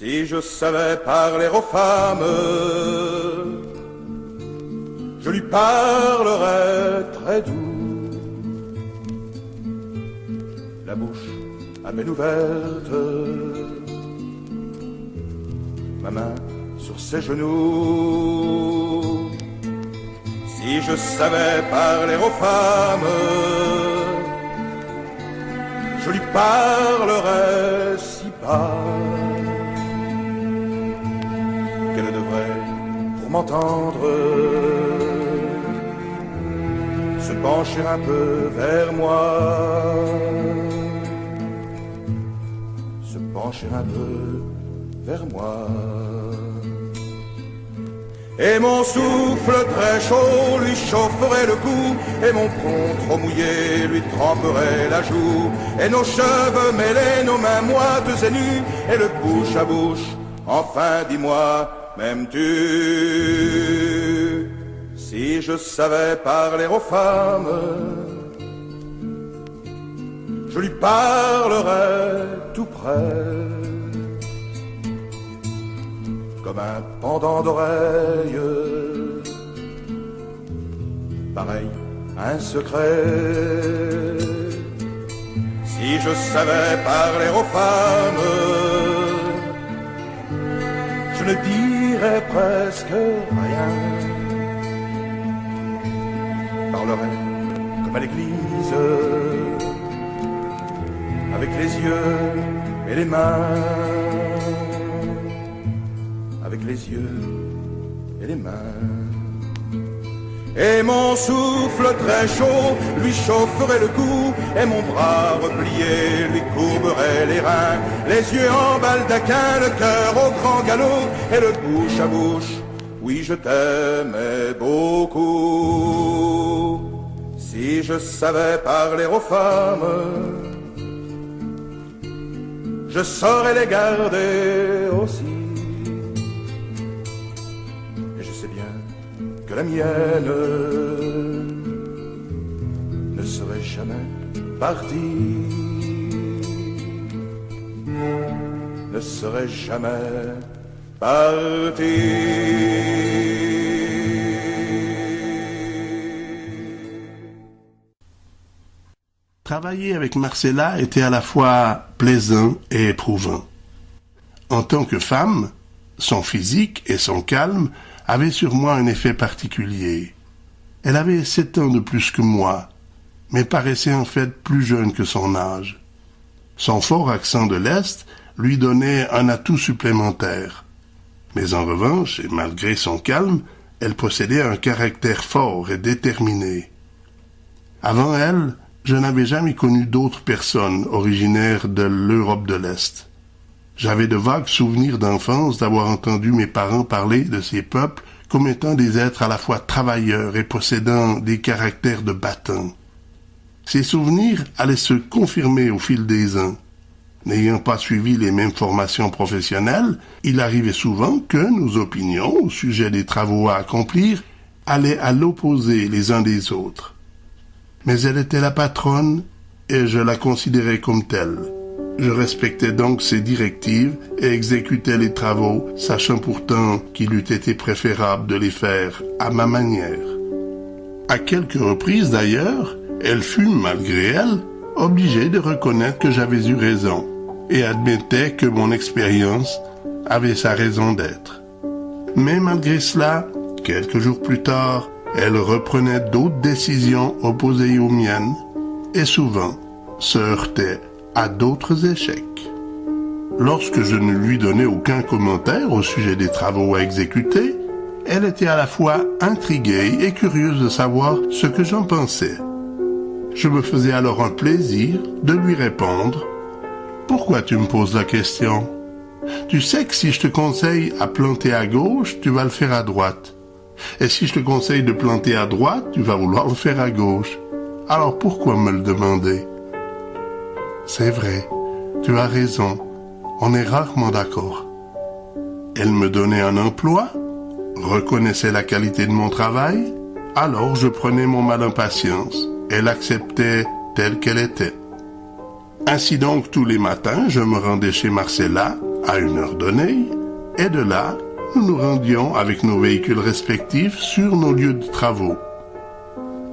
Si je savais parler aux femmes, je lui parlerais très doux, la bouche à peine ouverte, ma main sur ses genoux. Si je savais parler aux femmes, je lui parlerais si bas qu'elle devrait, pour m'entendre, se pencher un peu vers moi, se pencher un peu vers moi. Et mon souffle très chaud lui chaufferait le cou, et mon front trop mouillé lui tremperait la joue, et nos cheveux mêlés, nos mains moites et nues, et le bouche à bouche, enfin dis-moi, m'aimes-tu? Si je savais parler aux femmes, je lui parlerais tout près, comme un pendant d'oreille, pareil à un secret. Si je savais parler aux femmes, je ne dirais presque rien, parlerais comme à l'église, avec les yeux et les mains, avec les yeux et les mains. Et mon souffle très chaud lui chaufferait le cou, et mon bras replié lui courberait les reins, les yeux en baldaquin, le cœur au grand galop, et le bouche à bouche, oui je t'aimais beaucoup. Si je savais parler aux femmes, je saurais les garder aussi. Que la mienne ne serait jamais partie, ne serait jamais partie. Travailler avec Marcella était à la fois plaisant et éprouvant. En tant que femme, son physique et son calme avait sur moi un effet particulier. Elle avait 7 ans de plus que moi, mais paraissait en fait plus jeune que son âge. Son fort accent de l'Est lui donnait un atout supplémentaire. Mais en revanche, et malgré son calme, elle possédait un caractère fort et déterminé. Avant elle, je n'avais jamais connu d'autres personnes originaires de l'Europe de l'Est. J'avais de vagues souvenirs d'enfance d'avoir entendu mes parents parler de ces peuples comme étant des êtres à la fois travailleurs et possédant des caractères de battants. Ces souvenirs allaient se confirmer au fil des ans. N'ayant pas suivi les mêmes formations professionnelles, il arrivait souvent que nos opinions au sujet des travaux à accomplir allaient à l'opposé les uns des autres. Mais elle était la patronne et je la considérais comme telle. Je respectais donc ses directives et exécutais les travaux, sachant pourtant qu'il eût été préférable de les faire à ma manière. À quelques reprises d'ailleurs, elle fut, malgré elle, obligée de reconnaître que j'avais eu raison et admettait que mon expérience avait sa raison d'être. Mais malgré cela, quelques jours plus tard, elle reprenait d'autres décisions opposées aux miennes et souvent se heurtait à d'autres échecs. Lorsque je ne lui donnais aucun commentaire au sujet des travaux à exécuter, elle était à la fois intriguée et curieuse de savoir ce que j'en pensais. Je me faisais alors un plaisir de lui répondre « Pourquoi tu me poses la question? Tu sais que si je te conseille à planter à gauche, tu vas le faire à droite. Et si je te conseille de planter à droite, tu vas vouloir le faire à gauche. Alors pourquoi me le demander? » C'est vrai, tu as raison, on est rarement d'accord. Elle me donnait un emploi, reconnaissait la qualité de mon travail, alors je prenais mon mal en patience, elle acceptait telle qu'elle était. Ainsi donc, tous les matins, je me rendais chez Marcella, à une heure donnée, et de là, nous nous rendions avec nos véhicules respectifs sur nos lieux de travaux.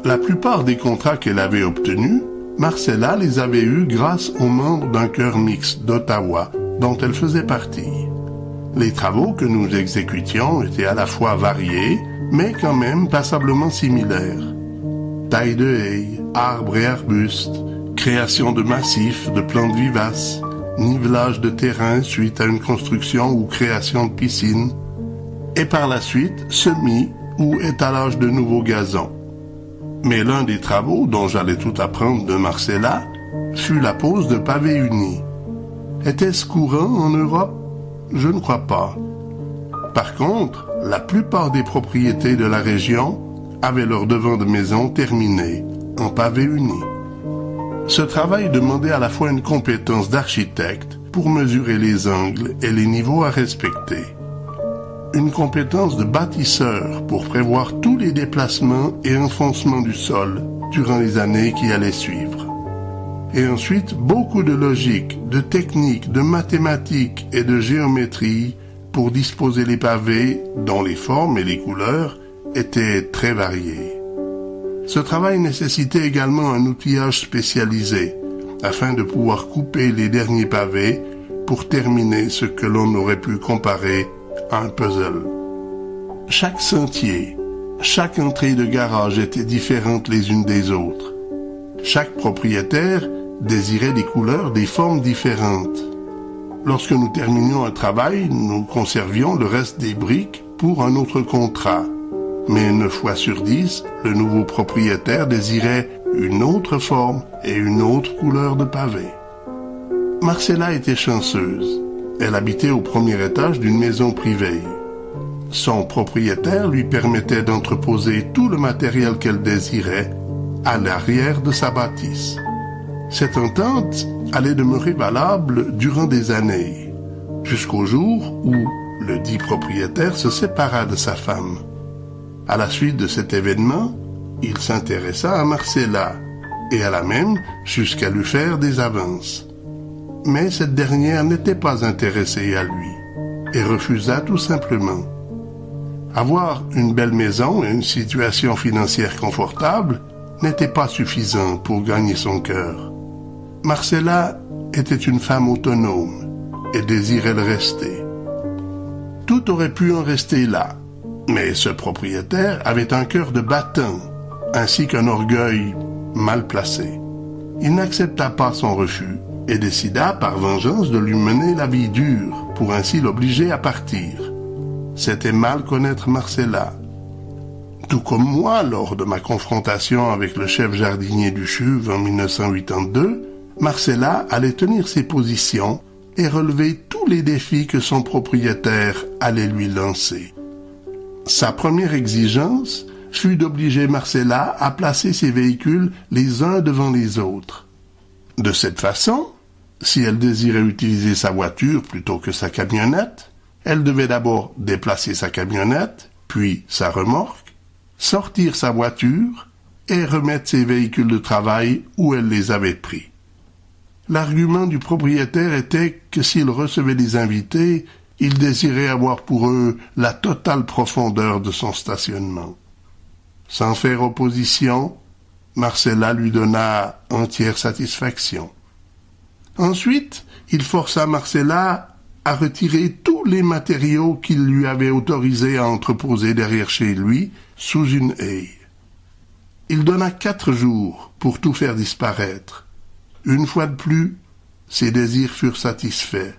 La plupart des contrats qu'elle avait obtenus, Marcella les avait eus grâce aux membres d'un chœur mixte d'Ottawa, dont elle faisait partie. Les travaux que nous exécutions étaient à la fois variés, mais quand même passablement similaires. Taille de haies, arbres et arbustes, création de massifs, de plantes vivaces, nivelage de terrain suite à une construction ou création de piscine, et par la suite semis ou étalage de nouveaux gazons. Mais l'un des travaux dont j'allais tout apprendre de Marcella fut la pose de pavés unis. Était-ce courant en Europe? Je ne crois pas. Par contre, la plupart des propriétés de la région avaient leur devant de maison terminé, en pavés unis. Ce travail demandait à la fois une compétence d'architecte pour mesurer les angles et les niveaux à respecter, une compétence de bâtisseur pour prévoir tous les déplacements et enfoncements du sol durant les années qui allaient suivre. Et ensuite, beaucoup de logique, de technique, de mathématiques et de géométrie pour disposer les pavés dont les formes et les couleurs étaient très variées. Ce travail nécessitait également un outillage spécialisé afin de pouvoir couper les derniers pavés pour terminer ce que l'on aurait pu comparer à un puzzle. Chaque sentier, chaque entrée de garage était différente les unes des autres. Chaque propriétaire désirait des couleurs, des formes différentes. Lorsque nous terminions un travail, nous conservions le reste des briques pour un autre contrat. Mais 9 fois sur 10, le nouveau propriétaire désirait une autre forme et une autre couleur de pavé. Marcella était chanceuse. Elle habitait au premier étage d'une maison privée. Son propriétaire lui permettait d'entreposer tout le matériel qu'elle désirait à l'arrière de sa bâtisse. Cette entente allait demeurer valable durant des années, jusqu'au jour où le dit propriétaire se sépara de sa femme. À la suite de cet événement, il s'intéressa à Marcella, et alla même jusqu'à lui faire des avances. Mais cette dernière n'était pas intéressée à lui, et refusa tout simplement. Avoir une belle maison et une situation financière confortable n'était pas suffisant pour gagner son cœur. Marcella était une femme autonome et désirait le rester. Tout aurait pu en rester là, mais ce propriétaire avait un cœur de battant, ainsi qu'un orgueil mal placé. Il n'accepta pas son refus et décida par vengeance de lui mener la vie dure pour ainsi l'obliger à partir. C'était mal connaître Marcella. Tout comme moi, lors de ma confrontation avec le chef jardinier du CHUV en 1982, Marcella allait tenir ses positions et relever tous les défis que son propriétaire allait lui lancer. Sa première exigence fut d'obliger Marcella à placer ses véhicules les uns devant les autres. De cette façon, si elle désirait utiliser sa voiture plutôt que sa camionnette, elle devait d'abord déplacer sa camionnette, puis sa remorque, sortir sa voiture et remettre ses véhicules de travail où elle les avait pris. L'argument du propriétaire était que s'il recevait des invités, il désirait avoir pour eux la totale profondeur de son stationnement. Sans faire opposition, Marcella lui donna entière satisfaction. Ensuite, il força Marcella à retirer tous les matériaux qu'il lui avait autorisé à entreposer derrière chez lui, sous une haie. Il donna 4 jours pour tout faire disparaître. Une fois de plus, ses désirs furent satisfaits.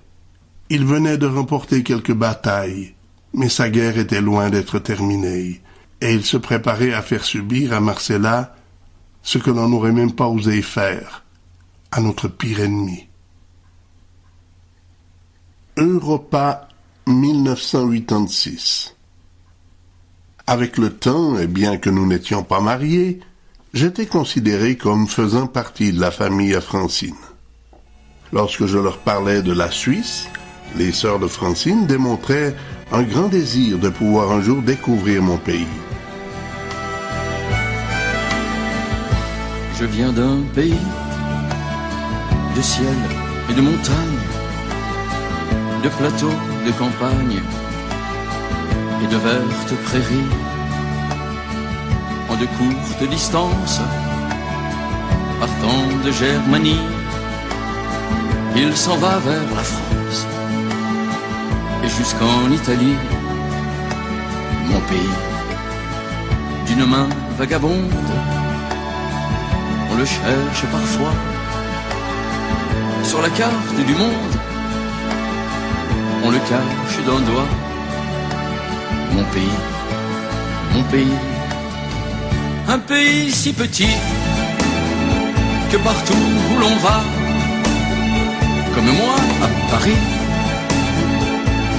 Il venait de remporter quelques batailles, mais sa guerre était loin d'être terminée, et il se préparait à faire subir à Marcella ce que l'on n'aurait même pas osé faire à notre pire ennemi. Europa 1986. Avec le temps, et bien que nous n'étions pas mariés, j'étais considéré comme faisant partie de la famille à Francine. Lorsque je leur parlais de la Suisse, les sœurs de Francine démontraient un grand désir de pouvoir un jour découvrir mon pays. Je viens d'un pays de ciel et de montagnes, de plateaux de campagne et de vertes prairies. En de courtes distances, partant de Germanie, il s'en va vers la France et jusqu'en Italie, mon pays. D'une main vagabonde, on le cherche parfois sur la carte du monde, on le cache d'un doigt. Mon pays, mon pays, un pays si petit que partout où l'on va, comme moi à Paris,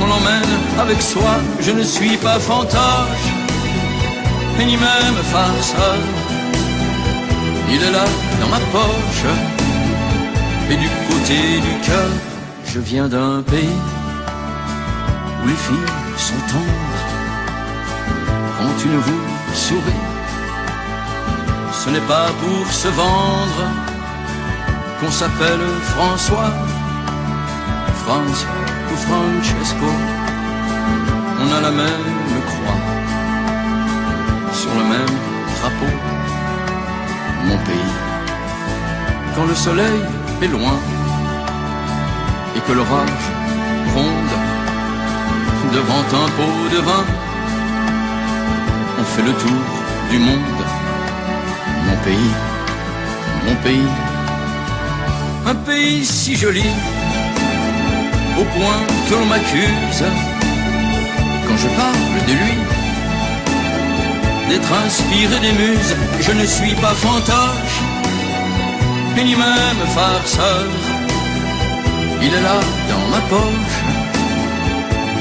on l'emmène avec soi. Je ne suis pas fantoche et ni même farceur. Il est là dans ma poche et du côté du cœur. Je viens d'un pays où les filles sont tendres quand une vous sourit. Ce n'est pas pour se vendre qu'on s'appelle François, Franz ou Francesco. On a la même croix sur le même drapeau. Mon pays, quand le soleil est loin et que l'orage gronde devant un pot de vin, on fait le tour du monde. Mon pays, mon pays, un pays si joli, au point que l'on m'accuse, quand je parle de lui, d'être inspiré des muses. Je ne suis pas fantoche, et ni même farceur. Il est là dans ma poche,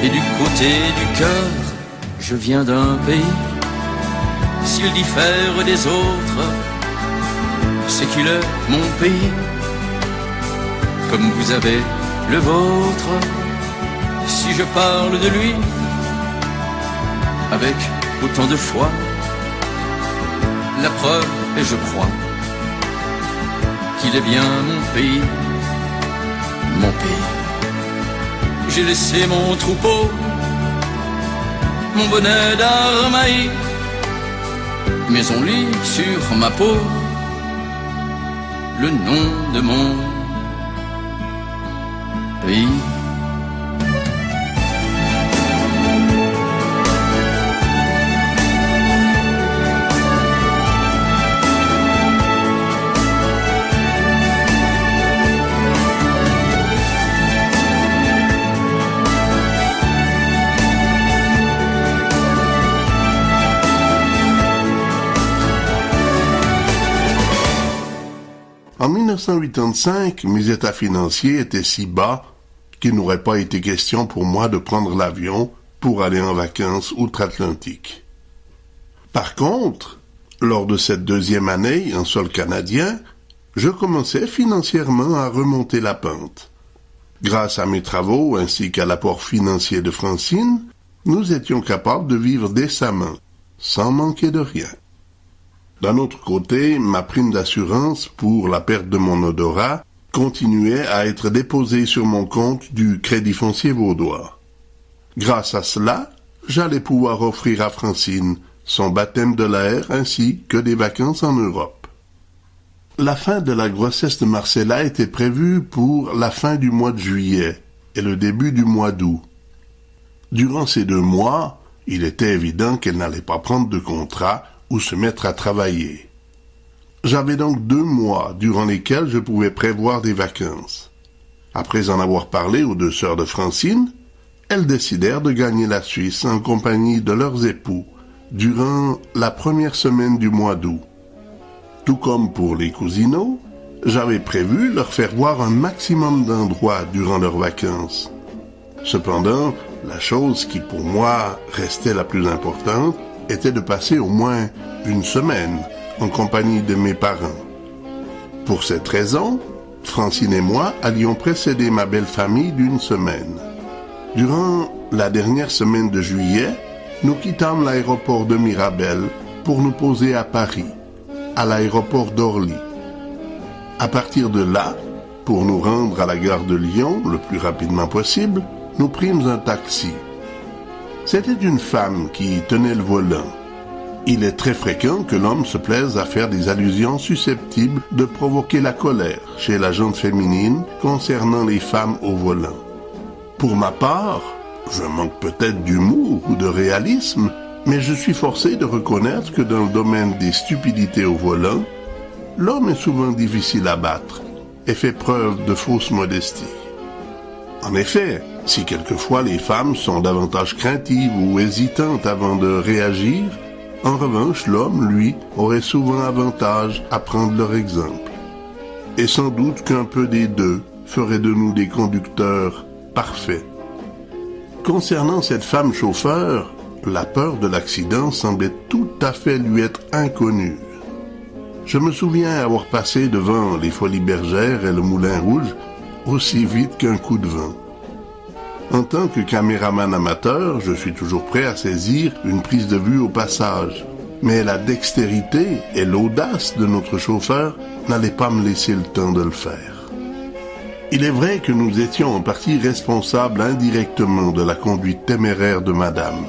et du côté du cœur. Je viens d'un pays, s'il diffère des autres, c'est qu'il est mon pays, comme vous avez le vôtre. Si je parle de lui avec autant de foi, la preuve est, je crois, qu'il est bien mon pays, mon pays. J'ai laissé mon troupeau, mon bonnet d'Armaï, mais on lit sur ma peau le nom de mon pays. En 1985, mes états financiers étaient si bas qu'il n'aurait pas été question pour moi de prendre l'avion pour aller en vacances outre-Atlantique. Par contre, lors de cette deuxième année en sol canadien, je commençais financièrement à remonter la pente. Grâce à mes travaux ainsi qu'à l'apport financier de Francine, nous étions capables de vivre décemment, sans manquer de rien. D'un autre côté, ma prime d'assurance pour la perte de mon odorat continuait à être déposée sur mon compte du Crédit foncier vaudois. Grâce à cela, j'allais pouvoir offrir à Francine son baptême de l'air ainsi que des vacances en Europe. La fin de la grossesse de Marcella était prévue pour la fin du mois de juillet et le début du mois d'août. Durant ces 2 mois, il était évident qu'elle n'allait pas prendre de contrat ou se mettre à travailler. J'avais donc 2 mois durant lesquels je pouvais prévoir des vacances. Après en avoir parlé aux 2 sœurs de Francine, elles décidèrent de gagner la Suisse en compagnie de leurs époux durant la première semaine du mois d'août. Tout comme pour les cousineaux, j'avais prévu leur faire voir un maximum d'endroits durant leurs vacances. Cependant, la chose qui pour moi restait la plus importante était de passer au moins 1 semaine en compagnie de mes parents. Pour cette raison, Francine et moi allions précéder ma belle famille d'1 semaine. Durant la dernière semaine de juillet, nous quittâmes l'aéroport de Mirabel pour nous poser à Paris, à l'aéroport d'Orly. À partir de là, pour nous rendre à la gare de Lyon le plus rapidement possible, nous prîmes un taxi. C'était une femme qui tenait le volant. Il est très fréquent que l'homme se plaise à faire des allusions susceptibles de provoquer la colère chez la gente féminine concernant les femmes au volant. Pour ma part, je manque peut-être d'humour ou de réalisme, mais je suis forcé de reconnaître que dans le domaine des stupidités au volant, l'homme est souvent difficile à battre et fait preuve de fausse modestie. En effet, si quelquefois les femmes sont davantage craintives ou hésitantes avant de réagir, en revanche, l'homme, lui, aurait souvent avantage à prendre leur exemple. Et sans doute qu'un peu des deux ferait de nous des conducteurs parfaits. Concernant cette femme chauffeur, la peur de l'accident semblait tout à fait lui être inconnue. Je me souviens avoir passé devant les Folies Bergères et le Moulin Rouge aussi vite qu'un coup de vent. En tant que caméraman amateur, je suis toujours prêt à saisir une prise de vue au passage. Mais la dextérité et l'audace de notre chauffeur n'allaient pas me laisser le temps de le faire. Il est vrai que nous étions en partie responsables indirectement de la conduite téméraire de madame.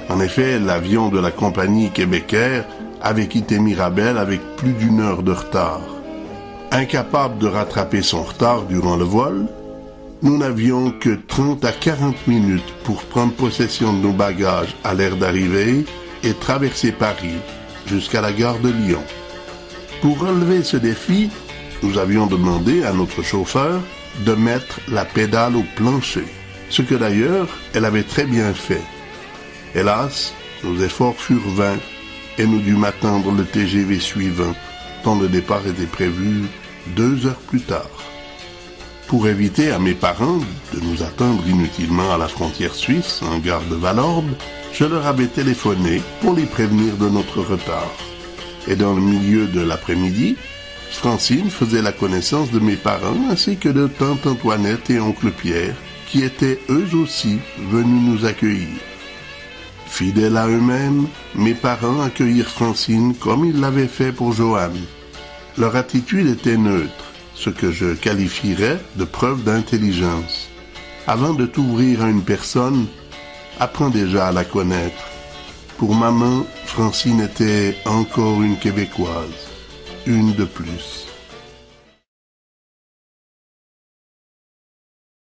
En effet, l'avion de la compagnie Québécois avait quitté Mirabel avec plus d'1 heure de retard. Incapable de rattraper son retard durant le vol, nous n'avions que 30 à 40 minutes pour prendre possession de nos bagages à l'heure d'arrivée et traverser Paris jusqu'à la gare de Lyon. Pour relever ce défi, nous avions demandé à notre chauffeur de mettre la pédale au plancher, ce que d'ailleurs elle avait très bien fait. Hélas, nos efforts furent vains et nous dûmes attendre le TGV suivant, dont le départ était prévu 2 heures plus tard. Pour éviter à mes parents de nous attendre inutilement à la frontière suisse, en gare de Valorbe, je leur avais téléphoné pour les prévenir de notre retard. Et dans le milieu de l'après-midi, Francine faisait la connaissance de mes parents ainsi que de tante Antoinette et oncle Pierre, qui étaient eux aussi venus nous accueillir. Fidèles à eux-mêmes, mes parents accueillirent Francine comme ils l'avaient fait pour Joanne. Leur attitude était neutre, ce que je qualifierais de preuve d'intelligence. Avant de t'ouvrir à une personne, apprends déjà à la connaître. Pour maman, Francine était encore une Québécoise, une de plus.